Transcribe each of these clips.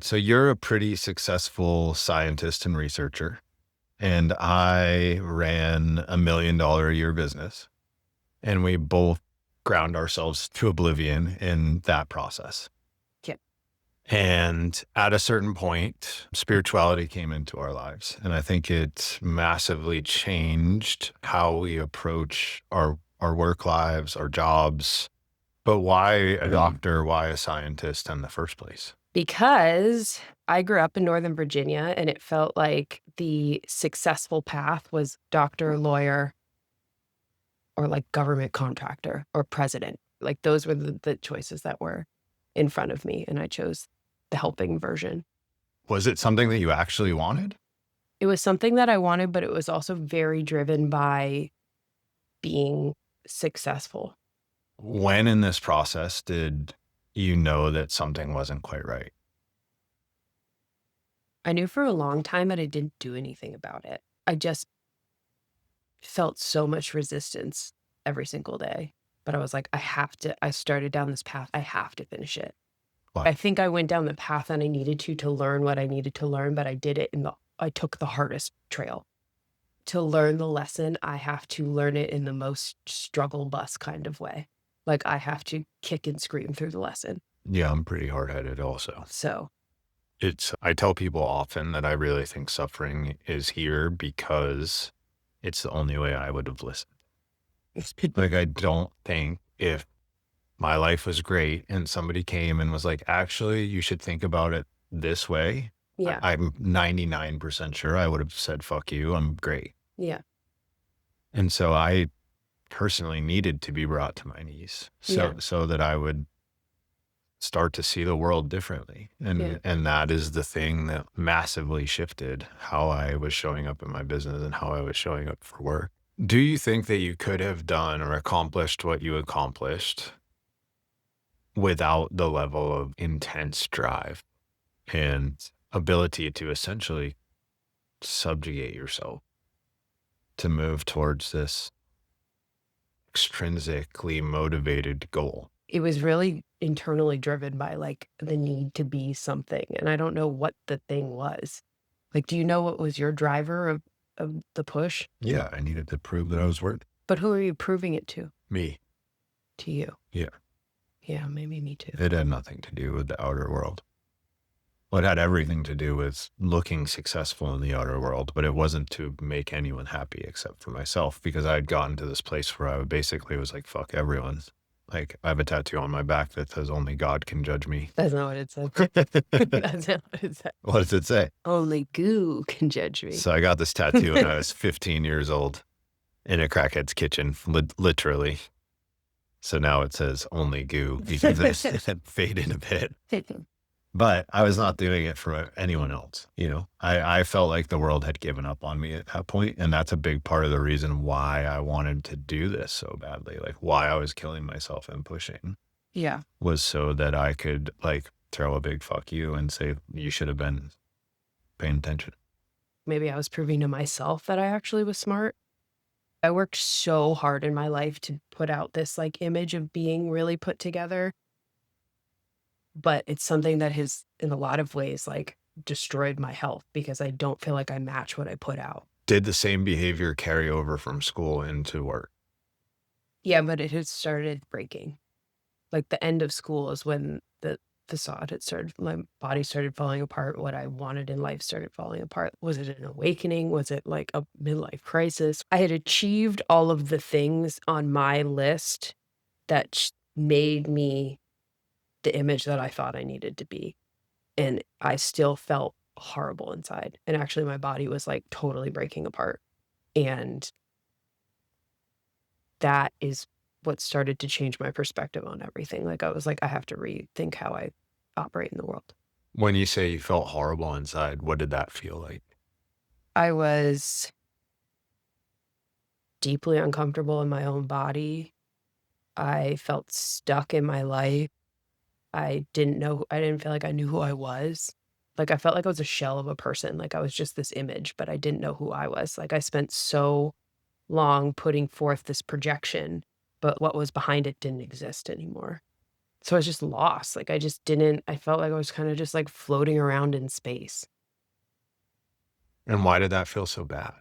So you're a pretty successful scientist and researcher, and I ran $1 million a year business, and we both ground ourselves to oblivion in that process. Yeah. And at a certain point, spirituality came into our lives. And I think it massively changed how we approach our work lives, our jobs. But why a doctor? Why a scientist in the first place? Because I grew up in Northern Virginia, and it felt like the successful path was doctor, lawyer, or, like, government contractor or president. Like, those were the choices that were in front of me, and I chose the helping version. Was it something that you actually wanted? It was something that I wanted, but it was also very driven by being successful. When in this process did you know that something wasn't quite right? I knew for a long time, but I didn't do anything about it. I just felt so much resistance every single day, but I was like, I started down this path, I have to finish it. Why? I think I went down the path that I needed to learn what I needed to learn, but I took the hardest trail. To learn the lesson, I have to learn it in the most struggle bus kind of way. Like, I have to kick and scream through the lesson. Yeah, I'm pretty hard headed also. So, I tell people often that I really think suffering is here because it's the only way I would have listened. Like, I don't think if my life was great and somebody came and was like, actually, you should think about it this way, yeah, I'm 99% sure I would have said, fuck you, I'm great. yeah, And so I personally needed to be brought to my knees yeah, so that I would start to see the world differently. yeah. And that is the thing that massively shifted how I was showing up in my business and how I was showing up for work. Do you think that you could have done or accomplished what you accomplished without the level of intense drive and ability to essentially subjugate yourself to move towards this extrinsically motivated goal? It was really internally driven by, like, the need to be something, and I don't know what the thing was. Like, do you know what was your driver of the push? Yeah, I needed to prove that I was worth But who are you proving it to? me. To you. Yeah. Yeah, maybe me too. It had nothing to do with the outer world. Well, it had everything to do with looking successful in the outer world, but it wasn't to make anyone happy except for myself because I had gotten to this place where I basically was like, fuck everyone. Like, I have a tattoo on my back that says only God can judge me. That's not what it said. That's not what it said. What does it say? Only goo can judge me. So I got this tattoo when I was 15 years old in a crackhead's kitchen, literally. So now it says only goo because it faded a bit. But I was not doing it for anyone else, you know? I felt like the world had given up on me at that point, and that's a big part of the reason why I wanted to do this so badly, like, why I was killing myself and pushing Yeah. was so that I could, like, throw a big fuck you and say, "You should have been paying attention." Maybe I was proving to myself that I actually was smart. I worked so hard in my life to put out this, like, image of being really put together, but it's something that has, in a lot of ways, like, destroyed my health because I don't feel like I match what I put out. Did the same behavior carry over from school into work? Yeah, but it had started breaking. Like, the end of school is when the facade had started, my body started falling apart, what I wanted in life started falling apart. Was it an awakening? Was it, like, a midlife crisis? I had achieved all of the things on my list that made me the image that I thought I needed to be, and I still felt horrible inside, and actually my body was, like, totally breaking apart, and that is what started to change my perspective on everything. Like, I was like, "I have to rethink how I operate in the world." When you say you felt horrible inside, what did that feel like? I was deeply uncomfortable in my own body. I felt stuck in my life. I didn't feel like I knew who I was. Like, I felt like I was a shell of a person, like, I was just this image, but I didn't know who I was. Like, I spent so long putting forth this projection, but what was behind it didn't exist anymore. So I was just lost. Like I felt like I was kind of just like floating around in space And why did that feel so bad?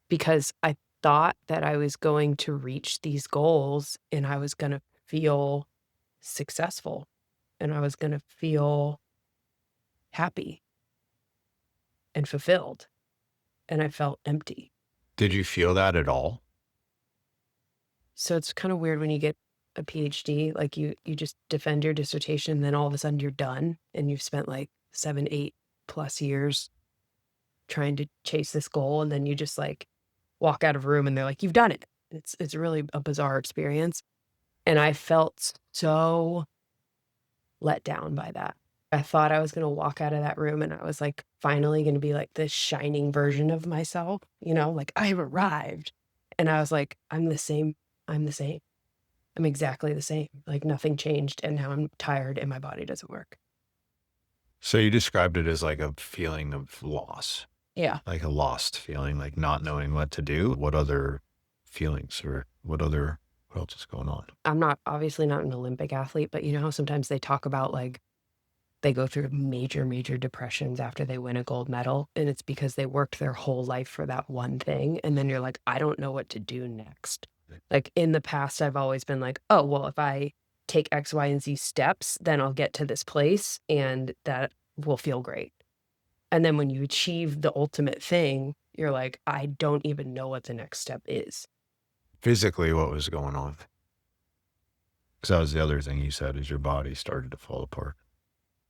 because I thought that I was going to reach these goals and I was going to feel successful and I was going to feel happy and fulfilled. And I felt empty. Did you feel that at all? So it's kind of weird when you get a PhD, like you just defend your dissertation, then all of a sudden you're done and you've spent like 7, 8+ years trying to chase this goal, and then you just like walk out of a room and they're like, "You've done it." It's really a bizarre experience. And I felt so let down by that. I thought I was gonna walk out of that room and I was like finally gonna be like this shining version of myself, like I've arrived. And I was like, I'm the same. I'm the same. I'm exactly the same. Like nothing changed. And now I'm tired and my body doesn't work. So you described it as like a feeling of loss, Yeah. like a lost feeling, like not knowing what to do. What other feelings or what else is going on? I'm obviously not an Olympic athlete, but you know how sometimes they talk about like they go through major, major depressions after they win a gold medal. And it's because they worked their whole life for that one thing. And then you're like, I don't know what to do next. Like in the past, I've always been like, oh, well, if I take X, Y, and Z steps, then I'll get to this place and that will feel great. And then when you achieve the ultimate thing, you're like, I don't even know what the next step is. Physically, what was going on? Because that was the other thing you said is your body started to fall apart.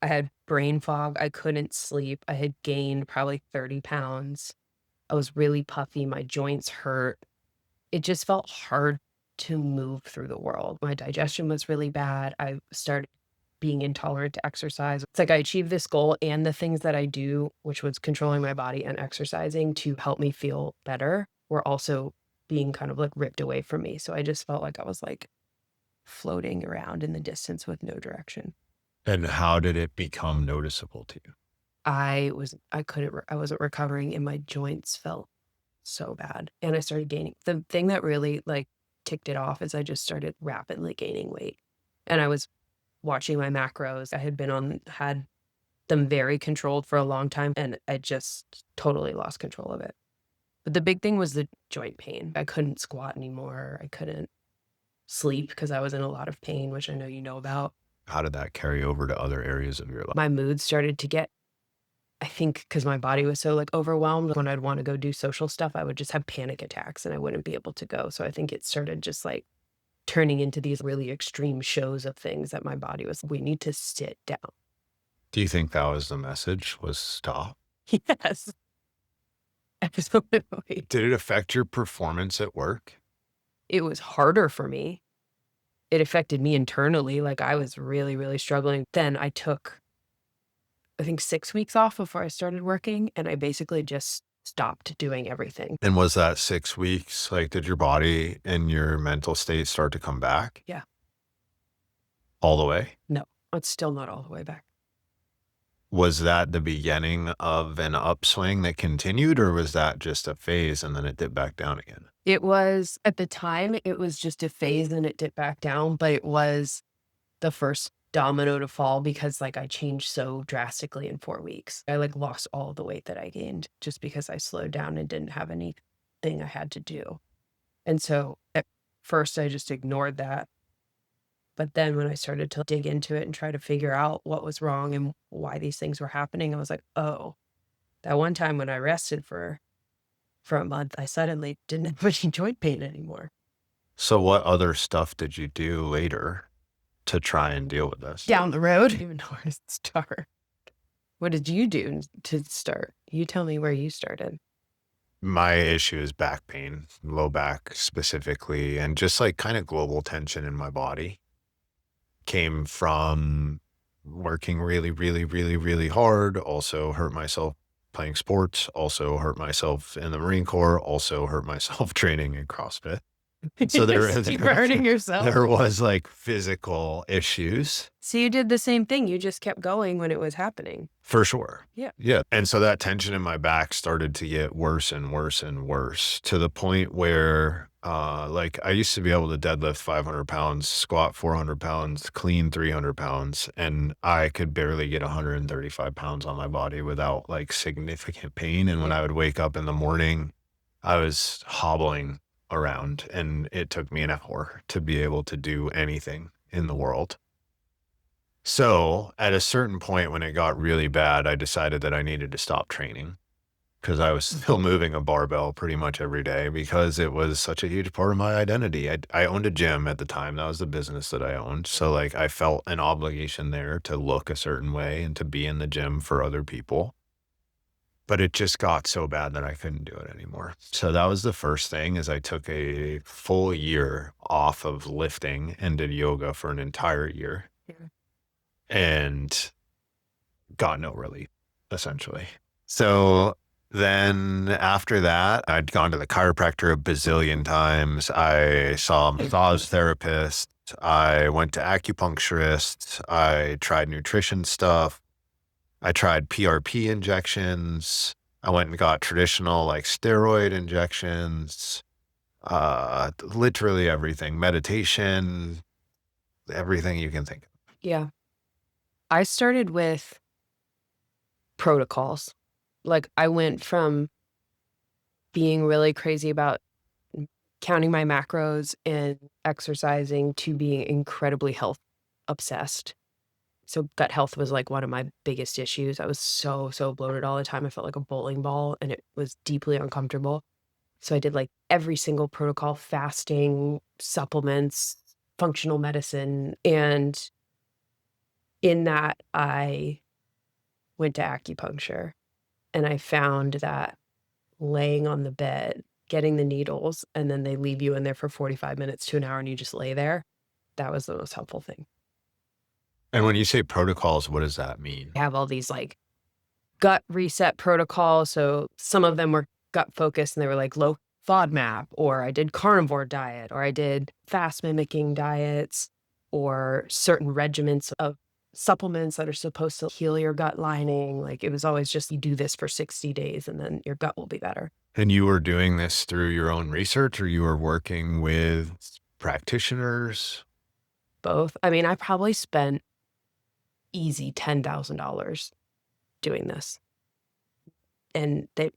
I had brain fog. I couldn't sleep. I had gained probably 30 pounds. I was really puffy. My joints hurt. It just felt hard to move through the world. My digestion was really bad. I started being intolerant to exercise. It's like I achieved this goal and the things that I do, which was controlling my body and exercising to help me feel better, were also being kind of like ripped away from me. So I just felt like I was like floating around in the distance with no direction. And how did it become noticeable to you? I wasn't recovering and my joints felt so bad. And I started gaining. The thing that really like ticked it off is I just started rapidly gaining weight. And I was watching my macros. I had them very controlled for a long time and I just totally lost control of it. But the big thing was the joint pain. I couldn't squat anymore. I couldn't sleep because I was in a lot of pain, which I know you know about. How did that carry over to other areas of your life? My mood started to get, I think, because my body was so like overwhelmed. When I'd want to go do social stuff, I would just have panic attacks and I wouldn't be able to go. So I think it started just like turning into these really extreme shows of things that my body was, we need to sit down. Do you think that was the message, was stop? Yes. Absolutely. Did it affect your performance at work? It was harder for me. It affected me internally. Like I was really, really struggling. Then I took, I think, 6 weeks off before I started working. And I basically just stopped doing everything. And was that 6 weeks, like, did your body and your mental state start to come back? Yeah. All the way? No, it's still not all the way back. Was that the beginning of an upswing that continued, or was that just a phase and then it dipped back down again? It was, at the time, it was just a phase and it dipped back down, but it was the first domino to fall because like I changed so drastically in 4 weeks. I like lost all the weight that I gained just because I slowed down and didn't have anything I had to do. And so at first I just ignored that. But then when I started to dig into it and try to figure out what was wrong and why these things were happening, I was like, oh, that one time when I rested for a month, I suddenly didn't have any joint pain anymore. So what other stuff did you do later to try and deal with this? Down the road, I don't even know where to start. What did you do to start? You tell me where you started. My issue is back pain, low back specifically, and just like kind of global tension in my body. Came from working really, really, really, really hard, also hurt myself playing sports, also hurt myself in the Marine Corps, also hurt myself training in CrossFit. So Keep hurting yourself. there was like physical issues. So you did the same thing. You just kept going when it was happening. For sure. Yeah. Yeah. And so that tension in my back started to get worse and worse and worse to the point where Like I used to be able to deadlift 500 pounds, squat 400 pounds, clean 300 pounds, and I could barely get 135 pounds on my body without like significant pain. And when Yeah. I would wake up in the morning, I was hobbling around and it took me an hour to be able to do anything in the world. So at a certain point when it got really bad, I decided that I needed to stop training because I was still moving a barbell pretty much every day because it was such a huge part of my identity. I owned a gym at the time. That was the business that I owned. So like I felt an obligation there to look a certain way and to be in the gym for other people. But it just got so bad that I couldn't do it anymore. So that was the first thing is I took a full year off of lifting and did yoga for an entire year Yeah. and got no relief, essentially. So then after that, I'd gone to the chiropractor a bazillion times. I saw a massage therapist. I went to acupuncturists. I tried nutrition stuff. I tried PRP injections. I went and got traditional like steroid injections. Literally everything, meditation, everything you can think of. Yeah. I started with protocols. Like, I went from being really crazy about counting my macros and exercising to being incredibly health obsessed. So gut health was like one of my biggest issues. I was so bloated all the time. I felt like a bowling ball and it was deeply uncomfortable. So I did like every single protocol, fasting, supplements, functional medicine. And in that, I went to acupuncture and I found that laying on the bed, getting the needles, and then they leave you in there for 45 minutes to an hour and you just lay there. That was the most helpful thing. And when you say protocols, what does that mean? I have all these like gut reset protocols. So some of them were gut focused and they were like low FODMAP, or I did carnivore diet, or I did fast mimicking diets, or certain regimens of supplements that are supposed to heal your gut lining. Like it was always just you do this for 60 days and then your gut will be better. And you were doing this through your own research or you were working with practitioners? Both. I mean, I probably spent easy $10,000 doing this. And they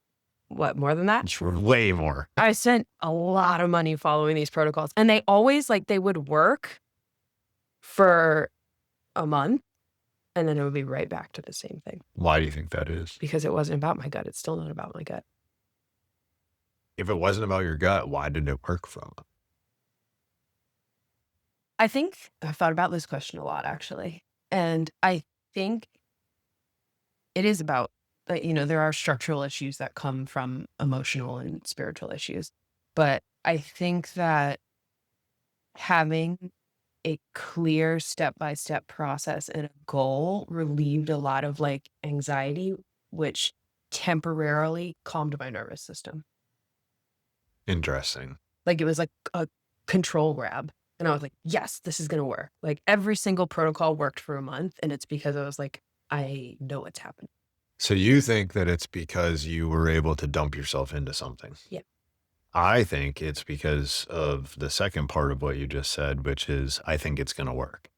what, more than that? Sure, way more. I spent a lot of money following these protocols, and they always like they would work for a month, and then it would be right back to the same thing Why do you think that is? because it wasn't about my gut. It's still not about my gut. If it wasn't about your gut, why did it work from it? I think I've thought about this question a lot, actually, and I think it is about that, there are structural issues that come from emotional and spiritual issues, but I think that having a clear step-by-step process and a goal relieved a lot of, like, anxiety, which temporarily calmed my nervous system. Interesting. Like, it was like a control grab, and I was like, "Yes, this is gonna work." Like, every single protocol worked for a month, and it's because I was like, "I know what's happening." So you think that it's because you were able to dump yourself into something? Yeah. I think it's because of the second part of what you just said, which is I think it's going to work.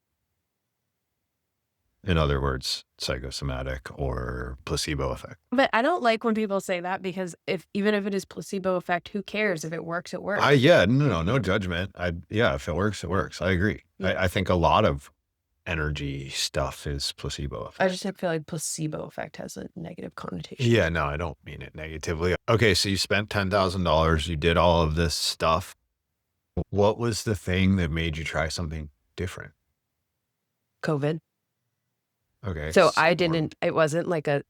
In other words, psychosomatic or placebo effect. But I don't like when people say that because even if it is placebo effect, who cares? If it works, it works. Yeah, no judgment. Yeah, if it works, it works. I agree. Yeah. I think a lot of energy stuff is placebo effect. I just feel like placebo effect has a negative connotation. Yeah, no, I don't mean it negatively. Okay, so you spent $10,000, you did all of this stuff. What was the thing that made you try something different? COVID. Okay. So I didn't, it wasn't like it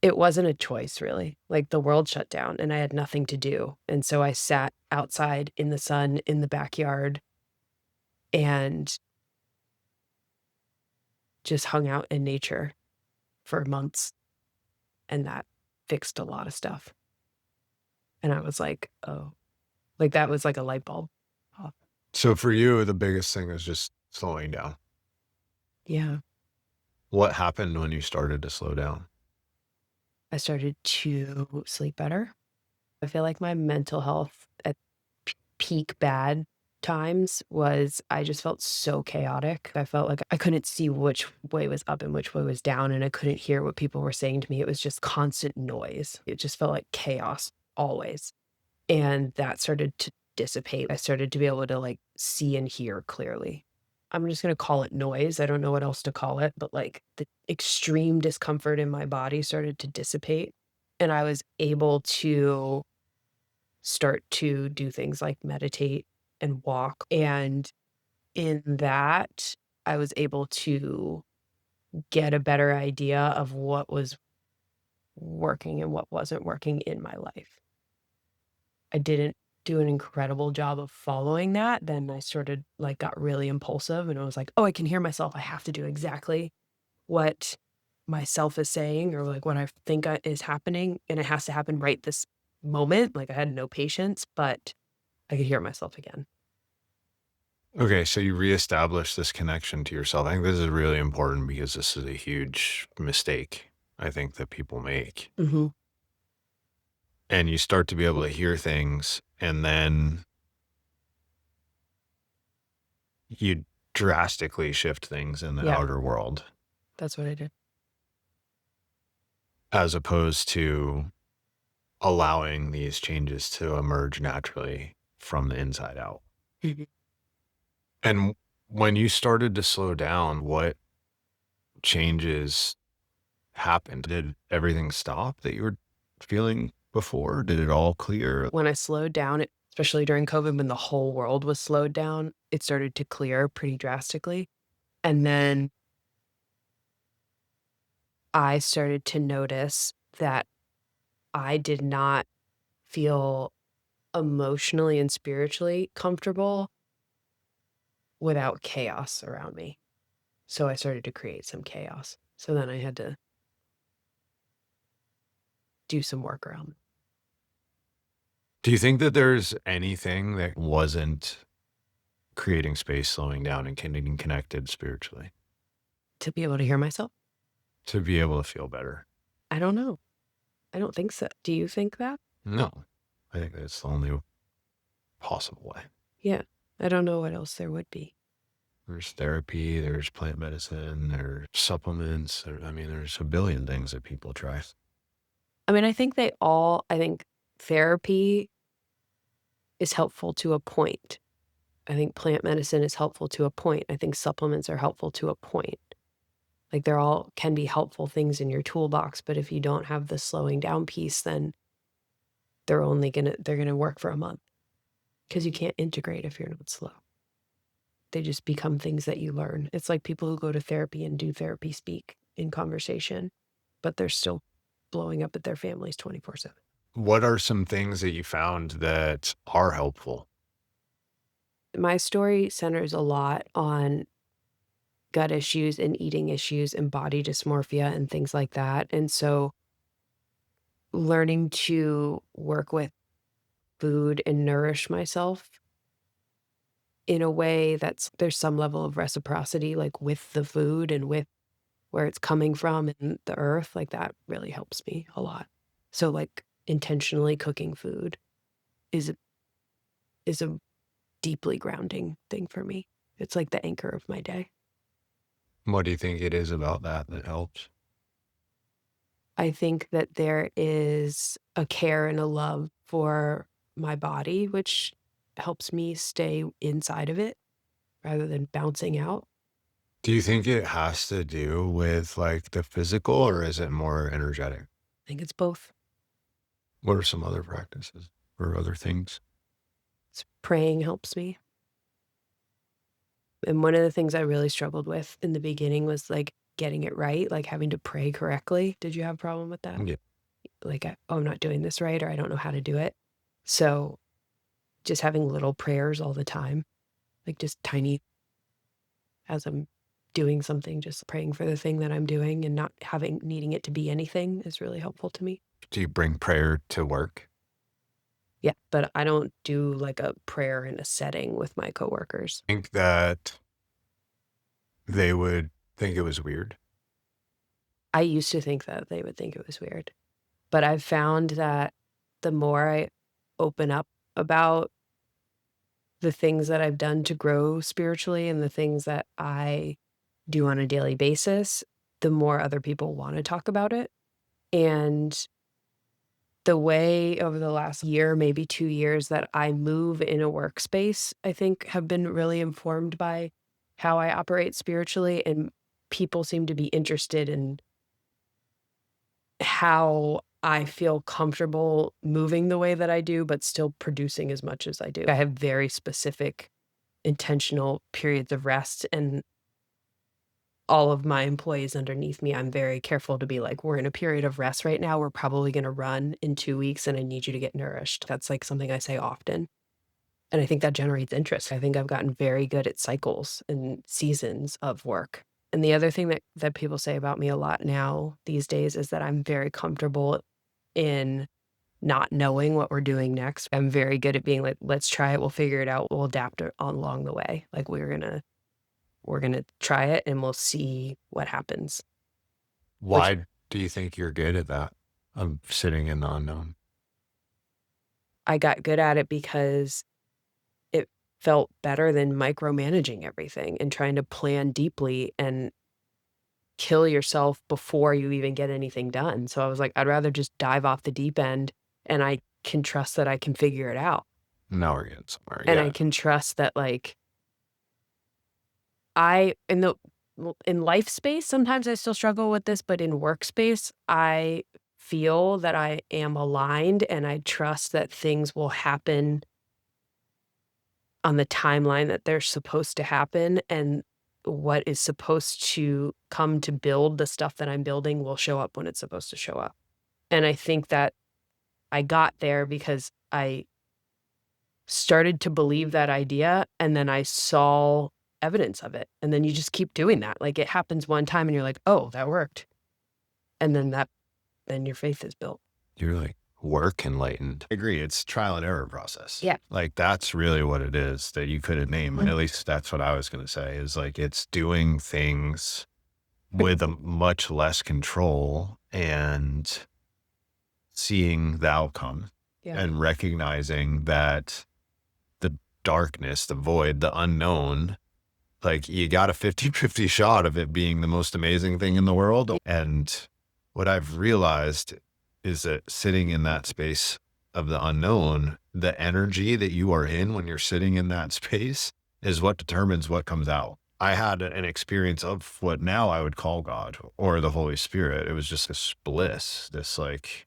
wasn't a choice really. Like the world shut down and I had nothing to do. And so I sat outside in the sun in the backyard and just hung out in nature for months. And that fixed a lot of stuff. And I was like, oh, like that was like a light bulb off. So for you, the biggest thing is just slowing down. Yeah. What happened when you started to slow down? I started to sleep better. I feel like my mental health at peak bad times was I just felt so chaotic. I felt like I couldn't see which way was up and which way was down, and I couldn't hear what people were saying to me. It was just constant noise. It just felt like chaos always. And that started to dissipate. I started to be able to like see and hear clearly. I'm just going to call it noise. I don't know what else to call it, but like the extreme discomfort in my body started to dissipate. And I was able to start to do things like meditate and walk. And in that, I was able to get a better idea of what was working and what wasn't working in my life. I didn't do an incredible job of following that. Then I started like got really impulsive and I was like, oh, I can hear myself. I have to do exactly what myself is saying or like what I think is happening. And it has to happen right this moment. Like I had no patience, but I could hear myself again. Okay, so you reestablish this connection to yourself. I think this is really important because this is a huge mistake I think that people make. Hmm. And you start to be able to hear things, and then you drastically shift things in the Yeah, outer world that's what I did. as opposed to allowing these changes to emerge naturally from the inside out. Mhm. And when you started to slow down, what changes happened? Did everything stop that you were feeling before? Did it all clear? When I slowed down, especially during COVID, when the whole world was slowed down, it started to clear pretty drastically. And then I started to notice that I did not feel emotionally and spiritually comfortable without chaos around me. So I started to create some chaos. So then I had to do some work around Do you think that there's anything that wasn't creating space, slowing down, and getting connected spiritually to be able to hear myself. to be able to feel better? I don't know. I don't think so. Do you think that? No, I think that's the only possible way. Yeah. I don't know what else there would be. There's therapy, there's plant medicine, there's supplements. I mean, there's a billion things that people try. I mean, I think therapy is helpful to a point. I think plant medicine is helpful to a point. I think supplements are helpful to a point. Like they're all can be helpful things in your toolbox, but if you don't have the slowing down piece, then they're gonna work for a month because you can't integrate if you're not slow. They just become things that you learn. It's like people who go to therapy and do therapy speak in conversation, but they're still blowing up at their families 24/7. What are some things that you found that are helpful? My story centers a lot on gut issues and eating issues and body dysmorphia and things like that. And so learning to work with food and nourish myself in a way there's some level of reciprocity, like with the food and with where it's coming from and the earth, like that really helps me a lot. So like intentionally cooking food is a deeply grounding thing for me. It's like the anchor of my day. What do you think it is about that that helps? I think that there is a care and a love for my body, which helps me stay inside of it rather than bouncing out. Do you think it has to do with like the physical or is it more energetic? I think it's both. What are some other practices or other things? Praying helps me. And one of the things I really struggled with in the beginning was like getting it right, like having to pray correctly. Did you have a problem with that? Yeah. Like, oh, I'm not doing this right, or I don't know how to do it. So just having little prayers all the time, like just tiny as I'm doing something, just praying for the thing that I'm doing and not needing it to be anything is really helpful to me. Do you bring prayer to work? Yeah, but I don't do like a prayer in a setting with my coworkers. Think that they would think it was weird. I used to think that they would think it was weird, but I've found that the more I open up about the things that I've done to grow spiritually and the things that I do on a daily basis, the more other people want to talk about it. And the way over the last year, maybe 2 years, that I move in a workspace, I think have been really informed by how I operate spiritually, and people seem to be interested in how I feel comfortable moving the way that I do, but still producing as much as I do. I have very specific intentional periods of rest, and all of my employees underneath me, I'm very careful to be like, "We're in a period of rest right now. We're probably gonna run in 2 weeks, and I need you to get nourished." That's, like, something I say often, and I think that generates interest. I think I've gotten very good at cycles and seasons of work. And the other thing that people say about me a lot now these days is that I'm very comfortable in not knowing what we're doing next. I'm very good at being like, "Let's try it. We'll figure it out. We'll adapt it along the way." Like, we're gonna try it, and we'll see what happens, which Why do you think you're good at that? Of sitting in the unknown. I got good at it because it felt better than micromanaging everything and trying to plan deeply and kill yourself before you even get anything done. So I was like, I'd rather just dive off the deep end, and I can trust that I can figure it out. Now we're getting somewhere. And I Yeah. can trust that, like, I in the in life space, sometimes I still struggle with this, but in workspace, I feel that I am aligned, and I trust that things will happen on the timeline that they're supposed to happen, and what is supposed to come to build the stuff that I'm building will show up when it's supposed to show up. And I think that I got there because I started to believe that idea, and then I saw evidence of it, and then you just keep doing that. Like, it happens one time and you're like, "Oh, that worked." And then your faith is built. You're like, work enlightened. I agree. It's trial and error process. Yeah. Like that's really what it is that you couldn't name. At least that's what I was going to say is like, it's doing things with a much less control and seeing the outcome Yeah. and recognizing that the darkness, the void, the unknown, like you got a 50-50 shot of it being the most amazing thing in the world. And what I've realized is that sitting in that space of the unknown, the energy that you are in when you're sitting in that space is what determines what comes out. I had an experience of what now I would call God or the Holy Spirit. It was just this bliss, this like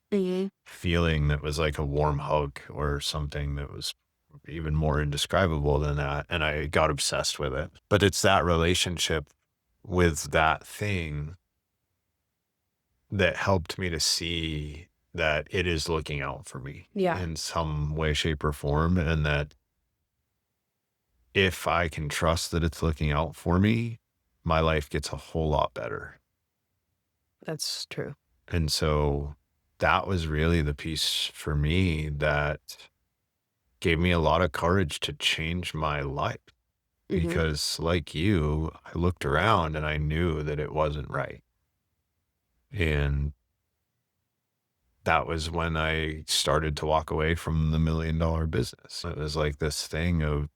feeling that was like a warm hug or something that was even more indescribable than that. And I got obsessed with it. But it's that relationship with that thing that helped me to see that it is looking out for me Yeah. in some way, shape, or form. And that if I can trust that it's looking out for me, my life gets a whole lot better. That's true. And so that was really the piece for me that gave me a lot of courage to change my life. Because like you, I looked around and I knew that it wasn't right. And that was when I started to walk away from the $1 million business. It was like this thing of,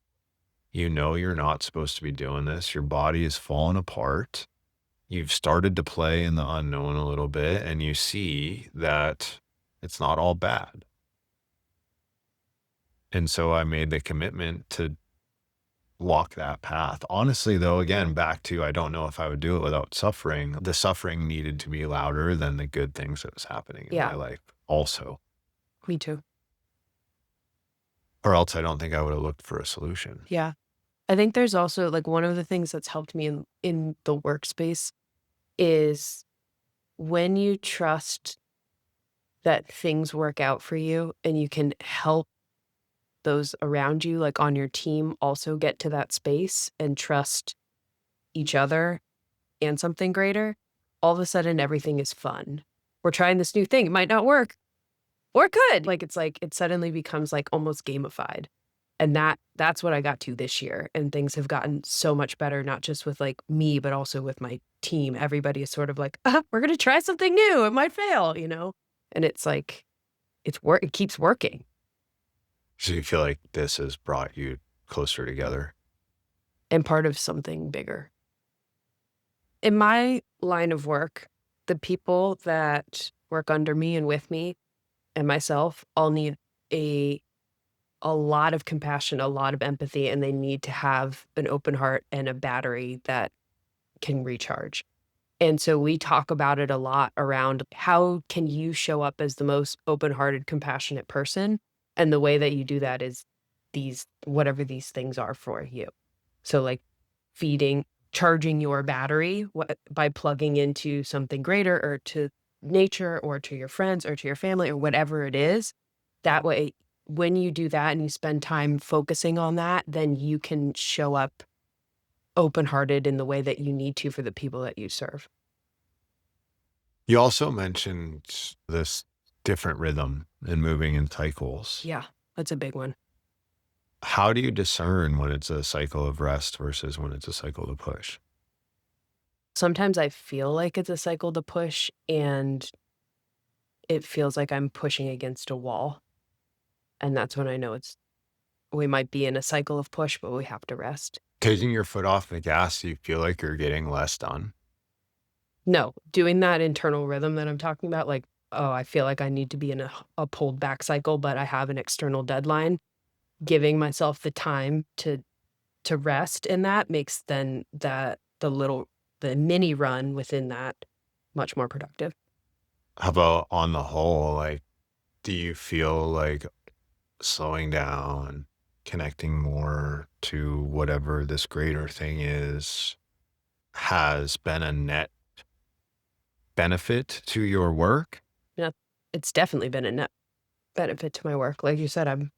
you're not supposed to be doing this. Your body is falling apart. You've started to play in the unknown a little bit and you see that it's not all bad. And so I made the commitment to walk that path. Honestly, though, again, back to, I don't know if I would do it without suffering. The suffering needed to be louder than the good things that was happening in my Yeah. life also, Me too. or else I don't think I would have looked for a solution. Yeah. I think there's also, like, one of the things that's helped me in the workspace is when you trust that things work out for you and you can help those around you, like on your team, also get to that space and trust each other and something greater, all of a sudden everything is fun. We're trying this new thing. It might not work or it could. Like it suddenly becomes like almost gamified. And that's what I got to this year. And things have gotten so much better, not just with like me, but also with my team. Everybody is sort of like, we're going to try something new. It might fail, you know? And it's like, it keeps working. So you feel like this has brought you closer together? And part of something bigger. In my line of work, the people that work under me and with me and myself all need a a lot of compassion, a lot of empathy, and they need to have an open heart and a battery that can recharge. And so we talk about it a lot around how can you show up as the most open-hearted, compassionate person? And the way that you do that is these whatever these things are for you. So like feeding, charging your battery by plugging into something greater or to nature or to your friends or to your family or whatever it is. That way, when you do that and you spend time focusing on that, then you can show up open-hearted in the way that you need to for the people that you serve. You also mentioned this different rhythm and moving in cycles. Yeah, that's a big one. How do you discern when it's a cycle of rest versus when it's a cycle to push? Sometimes I feel like it's a cycle to push, and it feels like I'm pushing against a wall, and that's when I know we might be in a cycle of push, but we have to rest. Taking your foot off the gas, you feel like you're getting less done. No, doing that internal rhythm that I'm talking about, like, oh, I feel like I need to be in a pulled back cycle, but I have an external deadline. Giving myself the time to rest in that makes then the mini run within that much more productive. How about on the whole, like, do you feel like slowing down, connecting more to whatever this greater thing is, has been a net benefit to your work? Yeah, it's definitely been a net benefit to my work. Like you said, I'm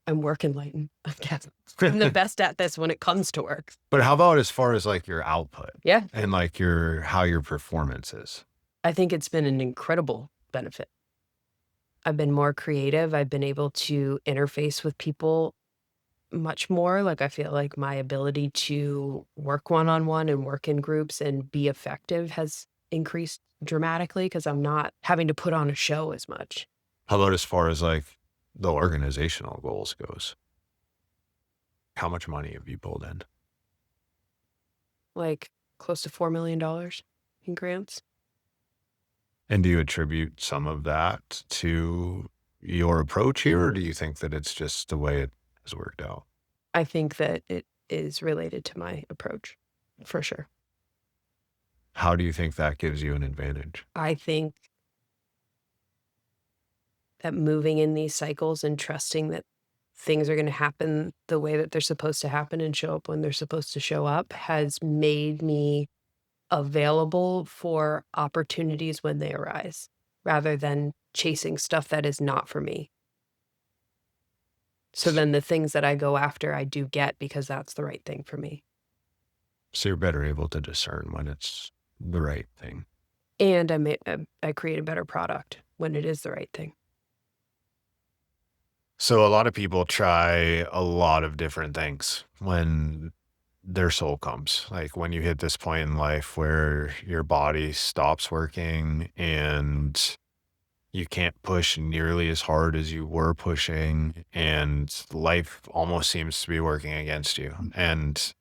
work enlightened. I guess I'm the best at this when it comes to work. But how about as far as like your output Yeah, and like how your performance is? I think it's been an incredible benefit. I've been more creative. I've been able to interface with people much more. Like I feel like my ability to work one-on-one and work in groups and be effective has increased dramatically because I'm not having to put on a show as much. How about as far as like the organizational goals goes? How much money have you pulled in? Like close to $4 million in grants. And do you attribute some of that to your approach here, or do you think that it's just the way it has worked out? I think that it is related to my approach for sure. How do you think that gives you an advantage? I think that moving in these cycles and trusting that things are going to happen the way that they're supposed to happen and show up when they're supposed to show up has made me available for opportunities when they arise rather than chasing stuff that is not for me. So then the things that I go after, I do get because that's the right thing for me. So you're better able to discern when it's the right thing. And I create a better product when it is the right thing. So a lot of people try a lot of different things when their soul comes. Like when you hit this point in life where your body stops working and you can't push nearly as hard as you were pushing, and life almost seems to be working against you. And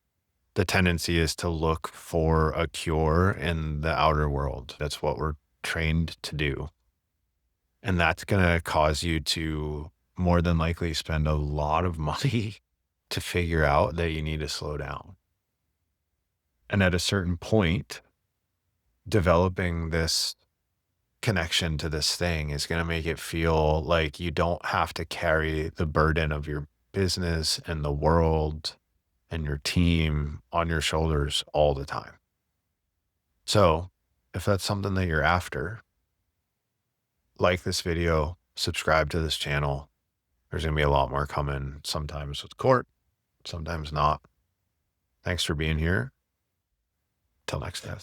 the tendency is to look for a cure in the outer world. That's what we're trained to do. And that's going to cause you to more than likely spend a lot of money to figure out that you need to slow down. And at a certain point, developing this connection to this thing is going to make it feel like you don't have to carry the burden of your business and the world and your team on your shoulders all the time. So if that's something that you're after, like this video, subscribe to this channel. There's going to be a lot more coming, sometimes with court, sometimes not. Thanks for being here. Till next time.